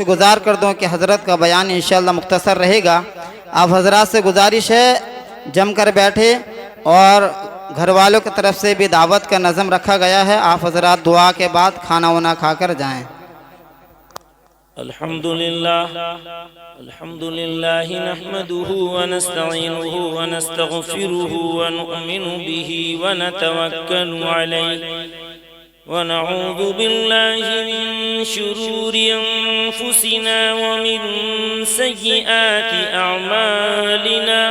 گزار کر دوں کہ حضرت کا بیان انشاءاللہ مختصر رہے گا۔ آپ حضرات سے گزارش ہے جم کر بیٹھے، اور گھر والوں کی طرف سے بھی دعوت کا نظم رکھا گیا ہے، آپ حضرات دعا کے بعد کھانا وانا کھا کر جائیں۔ الحمد لله نحمده ونستعينه ونستغفره ونؤمن به ونتوكل عليه ونعوذ بالله من شرور أنفسنا ومن سيئات أعمالنا،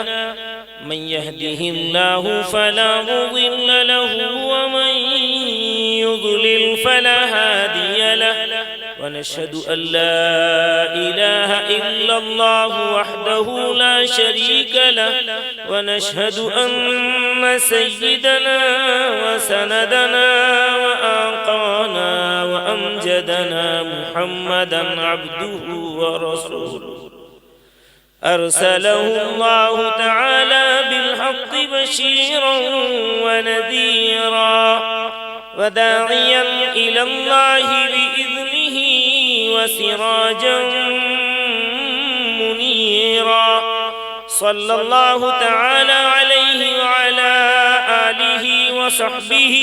من يهده الله فلا مضل له ومن يضلل فلا هادي له، ونشهد أن لا إله إلا الله وحده لا شريك له، ونشهد أن سيدنا وسندنا وآقانا وأمجدنا محمدا عبده ورسوله، أرسله الله تعالى بالحق بشيرا ونذيرا وداعيا إلى الله بإذنه وسراجا منيرا، صلى الله تعالى عليه وعلى آله وصحبه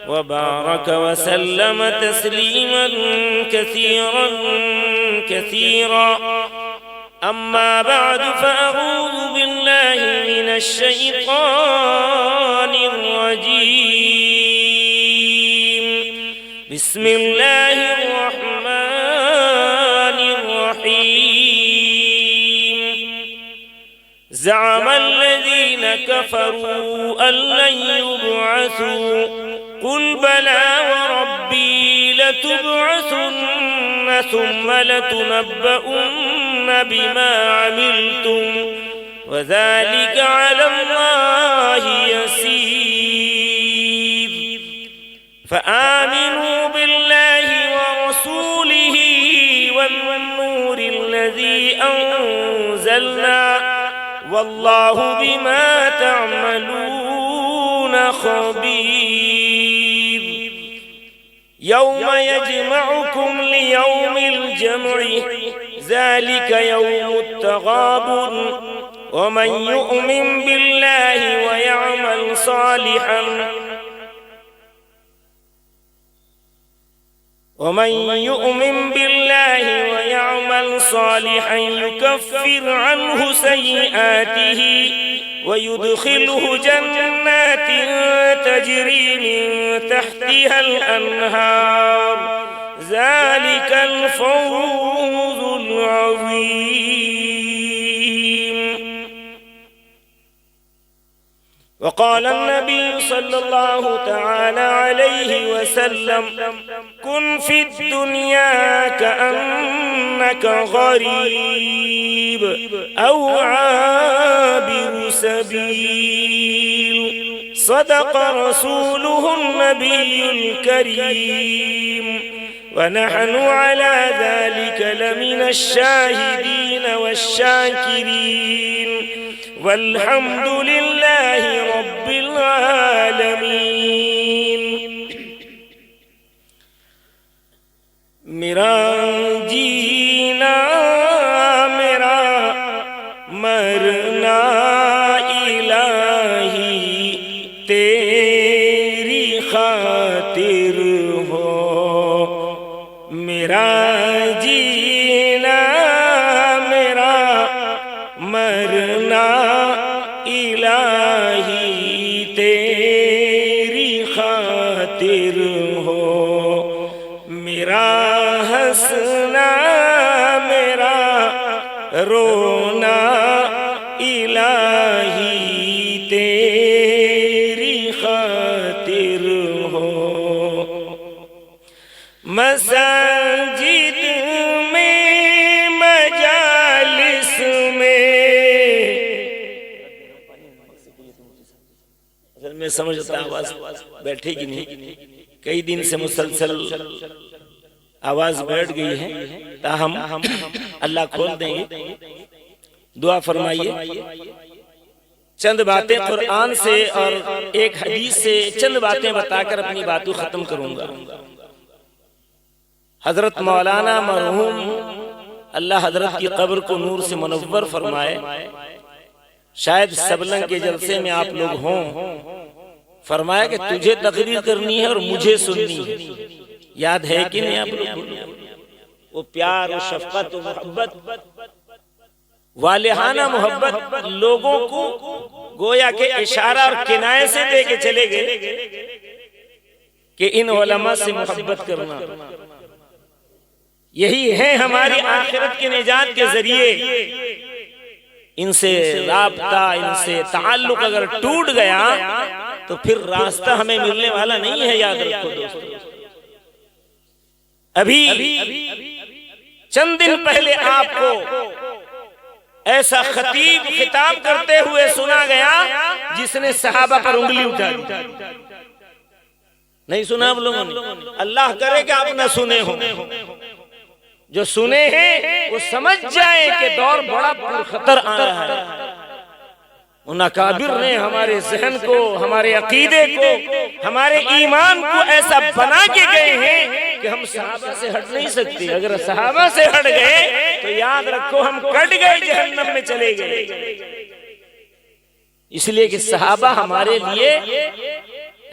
وبارك وسلم تسليما كثيرا كثيرا. أما بعد، فأعوذ بالله من الشيطان الرجيم. بسم الله الرحمن الرحيم. زعم الذين كفروا أن لن يبعثوا، قل بلى وربي لتبعثن ثم لتنبؤن بما عملتم وذلك على الله يسير. فآمنوا بالله ورسوله والنور الذي أنزلنا، والله بما تعملون خبير. يوم يجمعكم ليوم الجمع، ذلك يوم التغابن، ومن يؤمن بالله ويعمل صالحا يكفر عنه سيئاته ويدخله جنات تجري من تحتها الأنهار، ذلك الفوز العظيم. وقال النبي صلى الله تعالى عليه وسلم: كن في الدنيا كأنك غريب أو عابر سبيل. صدق رسوله النبي الكريم، ونحن على ذلك لمن الشاهدين والشاكرين، والحمد لله رب العالمين. میرا جینا میرا مرنا الہی تیری خاطر ہو، میرا جینا میرا مرنا الہی تیری خاطر ہو، میرا ہنسنا میرا رونا الہی تیری خاطر ہو. مساجد میں مجالس میں میں سمجھتا آواز بیٹھے گی نہیں، کئی دن سے مسلسل آواز بیٹھ گئی ہے، تاہم اللہ کھول دیں گے. دعا فرمائیے. چند باتیں قرآن سے اور ایک حدیث سے چند باتیں بتا کر اپنی باتوں ختم کروں گا. حضرت مولانا مرحوم اللہ حضرت کی قبر کو نور سے منور فرمائے، شاید سبلنگ کے جلسے میں آپ لوگ ہوں، فرمایا کہ تجھے تقریر کرنی ہے اور مجھے سننی ہے. یاد ہے کہ نہیں آپ لوگ؟ وہ پیار و شفقت و محبت، والہانہ محبت لوگوں کو گویا کہ اشارہ اور کنایے سے دے کے چلے گئے کہ ان علماء سے محبت کرنا، یہی ہے ہماری آخرت کے نجات کے ذریعے. ان سے رابطہ، ان سے تعلق اگر ٹوٹ گیا تو پھر راستہ ہمیں ملنے والا نہیں ہے. یاد رکھو دوستو، ابھی چند دن پہلے آپ کو ایسا خطیب خطاب کرتے ہوئے سنا گیا جس نے صحابہ پر انگلی اٹھا دی. نہیں سنا آپ لوگوں نے؟ اللہ کرے کہ آپ نہ سنے ہوں. جو سنے ہیں وہ سمجھ جائیں کہ دور بڑا پرخطر آ رہا ہے. ان اکابر نے ہمارے ذہن کو، ہمارے عقیدے کو، ہمارے ایمان کو ایسا بنا کے گئے ہیں کہ ہم صحابہ سے ہٹ نہیں سکتے. اگر صحابہ سے ہٹ گئے تو یاد رکھو ہم کٹ گئے، جہنم میں چلے گئے. اس لیے کہ صحابہ ہمارے لیے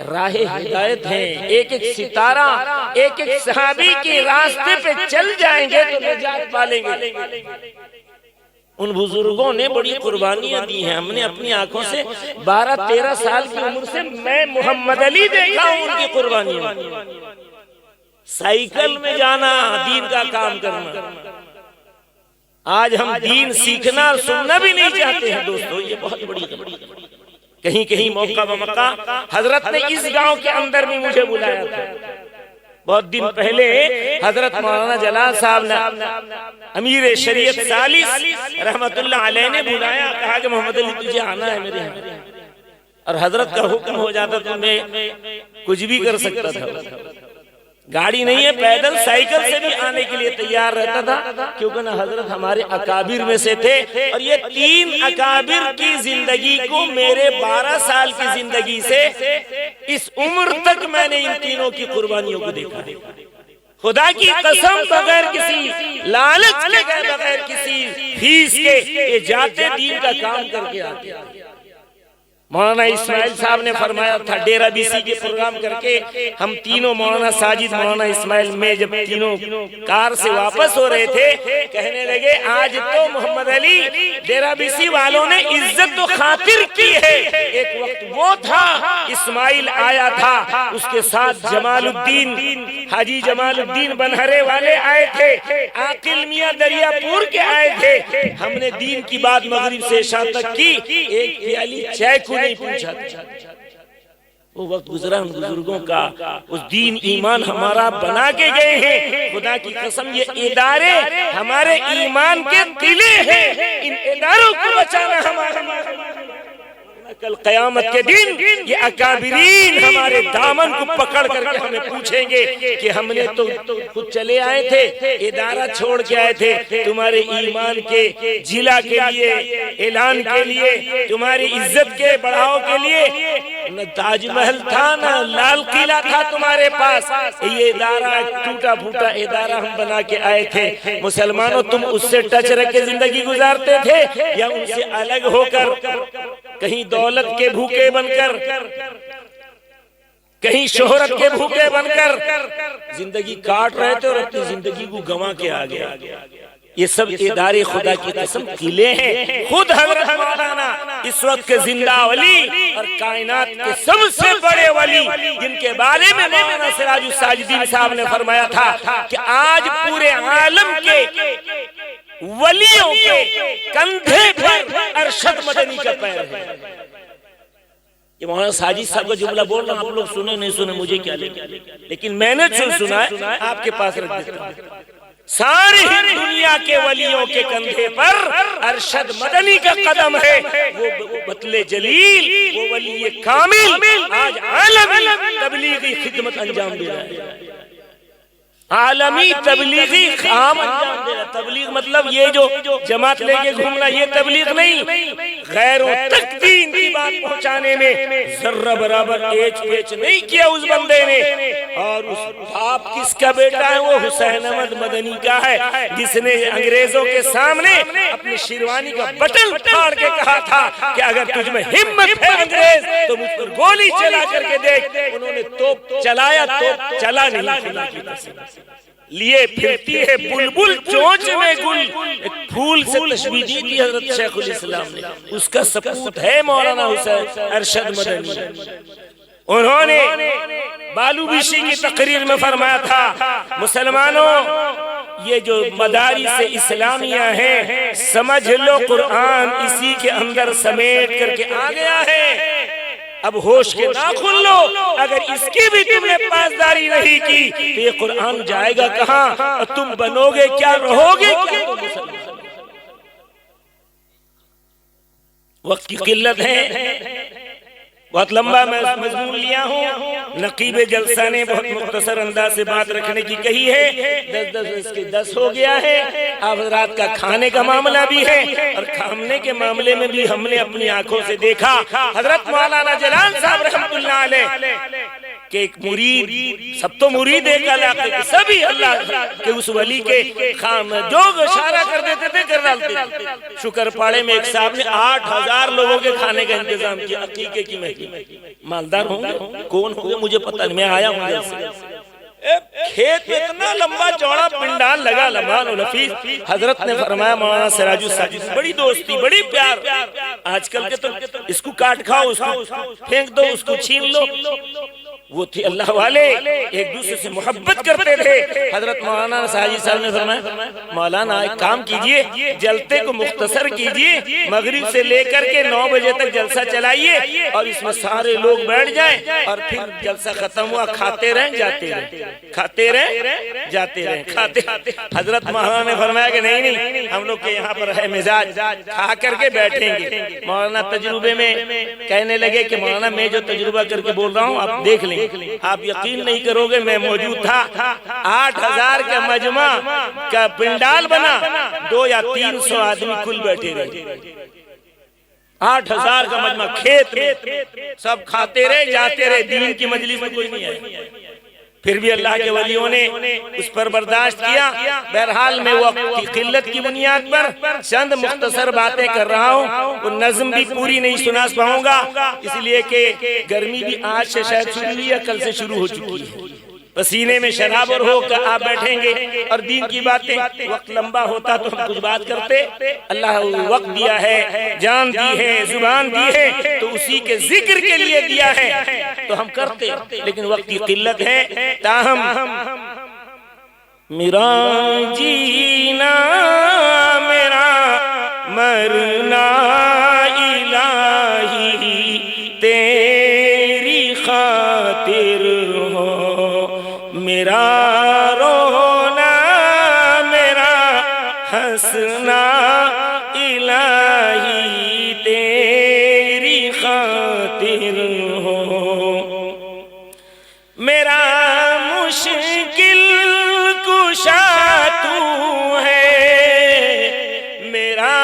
راہ ہدایت ہیں. ایک ایک ستارہ، ایک ایک صحابی کے راستے پہ چل جائیں گے تو نجات پالیں گے. ان بزرگوں نے بڑی قربانیاں دی ہیں. ہم نے اپنی آنکھوں سے 12-13 سال کی عمر سے میں محمد علی دیکھا ہوں ان کی قربانیاں. سائیکل میں جانا، دین کا کام کرنا. آج ہم دین سیکھنا اور سننا بھی نہیں چاہتے ہیں دوستو. یہ بہت بڑی کہیں کہیں موقع بموقع حضرت نے اس گاؤں کے اندر بھی مجھے بلایا تھا. بہت دن پہلے حضرت مولانا جلال صاحب نے، امیر شریعت ثالث رحمت اللہ علیہ نے بلایا، کہا کہ محمد علی تجھے آنا ہے میرے یہاں. اور حضرت کا حکم ہو جاتا تو میں کچھ بھی کر سکتا تھا. گاڑی نہیں ہے، پیدل سائیکل سے بھی آنے کے لیے تیار رہتا تھا، کیونکہ نہ حضرت ہمارے اکابر میں سے تھے. اور یہ 3 اکابر کی زندگی کو میرے 12 سال کی زندگی سے اس عمر تک میں نے ان تینوں کی قربانیوں کو دیکھا. خدا کی قسم، بغیر کسی لالچ کے، بغیر کسی فیس کے یہ جاتے دین کا کام کر کے آتے. مولانا اسماعیل صاحب نے فرمایا تھا، ڈیرہ بیسی کے پروگرام کر کے ہم تینوں، مولانا ساجد، مولانا اسماعیل، میں جب تینوں کار سے واپس ہو رہے تھے، کہنے لگے آج تو محمد علی ڈیرہ بیسی والوں نے عزت و خاطر کی ہے. ایک وقت وہ تھا، اسماعیل آیا تھا، اس کے ساتھ جمال الدین، حاجی جمال الدین بنہرے والے آئے تھے، عاقل میاں دریا پور کے آئے تھے. ہم نے دین کی بات مغرب سے عشاء تک کی، ایک پیالی چائے کو نہیں پوچھا. وہ وقت گزرا ان بزرگوں کا. اس دین ایمان ہمارا بنا کے گئے ہیں. خدا کی قسم یہ ادارے ہمارے ایمان کے قلعے ہیں. ان اداروں کو بچانا ہمارا. کل قیامت کے دن یہ اکابرین ہمارے دامن کو پکڑ کر کے ہمیں پوچھیں گے کہ ہم نے تو خود چلے آئے تھے، ادارہ چھوڑ کے آئے تھے تمہارے ایمان کے جلا کے لیے، اعلان کے لیے، تمہاری عزت کے بڑھاؤ کے لیے. نہ تاج محل تھا، نہ لال قلعہ تھا تمہارے پاس. یہ ادارہ ٹوٹا پھوٹا ادارہ ہم بنا کے آئے تھے. مسلمانوں، تم اس سے ٹچ رکھ کے زندگی گزارتے تھے یا ان سے الگ ہو کر کہیں دولت کے بھوکے بن کر، کہیں شہرت کے بھوکے بن کر زندگی کاٹ رہے تھے اور اپنی زندگی کو گنوا کے آ گیا. یہ سب ادارے خدا کی قسم قلعے ہیں. خود حضرت مولانا اس وقت کے زندہ ولی اور کائنات کے سب سے بڑے ولی، جن کے بارے میں مولانا سراج الساجدین صاحب نے فرمایا تھا کہ آج پورے عالم کے ولیوں کے کندھے پر ارشد مدنی کا پیر ہے. یہ مولانا ساجد صاحب کا جملہ بول رہا ہوں، آپ لوگ سنے نہیں سنے مجھے کیا لے، لیکن میں نے سنا ہے، آپ کے پاس رکھ دیتا ہوں. ساری دنیا کے ولیوں کے کندھے پر ارشد مدنی کا قدم ہے. وہ بطل جلیل، وہ ولی کامل آج عالمی تبلیغی خدمت انجام دے رہا ہے. عالمی تبلیغی کام انجام دے رہا. تبلیغ مطلب یہ جو جماعت لے کے گھومنا یہ تبلیغ نہیں. غیروں تک دین کی بات پہنچانے میں ذرہ برابر ایچ پیچ نہیں کیا اس بندے نے. اور اس باپ کس کا بیٹا ہے؟ وہ حسین احمد مدنی کا ہے, جس نے انگریزوں کے سامنے اپنی شیروانی کا بٹن پھاڑ کے کہا تھا کہ اگر تجھ میں ہمت ہے انگریز تو مجھ پر گولی چلا کر کے دیکھ. انہوں نے توپ چلایا, توپ چلا نہیں. خدا کی قسم لیے پھرتی ہے بلبل چونچ میں گل. ایک پھول سے تشبیہ دی تھی حضرت شیخ الاسلام نے. اس کا سپوت ہے مولانا حسین ارشد مدنی. انہوں نے بالو بیشی کی تقریر میں فرمایا تھا, مسلمانوں یہ جو مدارس اسلامیہ ہیں سمجھ لو قرآن اسی کے اندر سمیٹ کر کے آ گیا ہے. اب ہوش کے ناخن لو, اگر اس کی بھی تم نے پاسداری نہیں کی تو یہ قرآن جائے گا کہاں اور تم بنو گے کیا, رہو گے کیا. وقت کی قلت ہے, بہت لمبا میں مضمون لیا ہوں. نقیب جلسہ نے بہت مختصر انداز سے بات رکھنے کی کہی ہے. 10 ہو گیا ہے. اب رات کا کھانے کا معاملہ بھی ہے اور کھانے کے معاملے میں بھی ہم نے اپنی آنکھوں سے دیکھا. حضرت مولانا جلال صاحب رحمۃ اللہ علیہ کہ ایک مرید, سب تو مرید ایک علاقے کے سبھی اللہ کے اس ولی کے خام جو اشارہ کر دیتے تھے کر ڈالتے تھے. شکر پاڑے میں ایک صاحب نے 8000 لوگوں کے کھانے کا انتظام کیا. عقیقے کی محفل, مالدار ہوں گے, کون ہوں گے مجھے پتہ نہیں, میں آیا ہوں جیسے. کھیت میں اتنا لمبا چوڑا پنڈال لگا لمان الحفیظ. حضرت نے فرمایا مولانا سراج الساجد سے بڑی دوستی بڑی پیار. آج کل کے تو اس کو کاٹ کھاؤ, اس کو پھینک دو, اس کو چھین لو. وہ تھے اللہ والے, ایک دوسرے سے محبت کرتے تھے. حضرت مولانا ساجد صاحب نے فرمایا مولانا ایک کام کیجئے, جلسے کو مختصر کیجئے, مغرب سے لے کر کے 9 بجے تک جلسہ چلائیے اور اس میں سارے لوگ بیٹھ جائیں اور پھر جلسہ ختم ہوا کھاتے رہیں جاتے رہیں, کھاتے رہیں جاتے رہیں, کھاتے. حضرت مولانا نے فرمایا کہ نہیں, ہم لوگ کے یہاں پر ہے مزاج, کھا کر کے بیٹھیں گے. مولانا تجربے میں کہنے لگے کہ مولانا میں جو تجربہ کر کے بول رہا ہوں آپ دیکھ لیں. آپ یقین نہیں کرو گے, میں موجود تھا. 8000 کا مجمع کا پنڈال بنا, 200 یا 300 آدمی کل بیٹھے رہے. 8000 کا مجمع کھیت میں, سب کھاتے رہے جاتے رہے. دین کی مجلس میں کوئی نہیں آئے. پھر بھی اللہ کے ولیوں نے اس پر برداشت کیا. بہرحال میں وقت کی قلت کی بنیاد پر چند مختصر باتیں کر رہا ہوں. وہ نظم بھی پوری نہیں سنا پاؤں گا اس لیے کہ گرمی بھی آج سے شاید شروع ہوئی ہے, کل سے شروع ہو چکی ہے. پسینے میں شرابور ہو کر آپ بیٹھیں گے اور دین کی باتیں. وقت لمبا ہوتا تو ہم کچھ بات کرتے. اللہ وقت دیا ہے, جان دی ہے, زبان دی ہے, تو اسی کے ذکر کے لیے دیا ہے تو ہم کرتے. لیکن وقت کی قلت ہے. تاہم میرا جینا میرا مرنا الہی تیری خاطر ہو, میرا رونا میرا ہنسنا الہی تیری خاطر ہو. میرا مشکل کشا تو ہے, میرا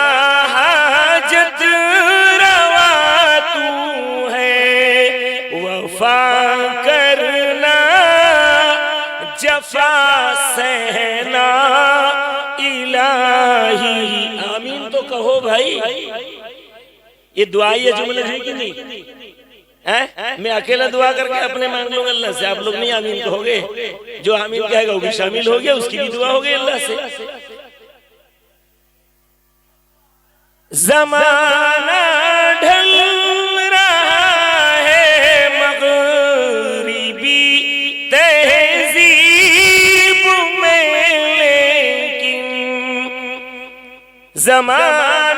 حاجت روا تو ہے, وفا کرنا جفا سہنا الہی. آمین تو کہو بھائی. یہ دعائیہ جملے ہیں کہ نہیں؟ میں اکیلا دعا کر کے اپنے مانگ لوں گا اللہ سے, آپ لوگ نہیں آمین کہو گے. جو آمین کہے گا وہ بھی شامل ہو گیا, اس کی بھی دعا ہو گئی اللہ سے. زمانہ ڈھل رہا ہے مغربی تہذیب میں, لیکن زمانہ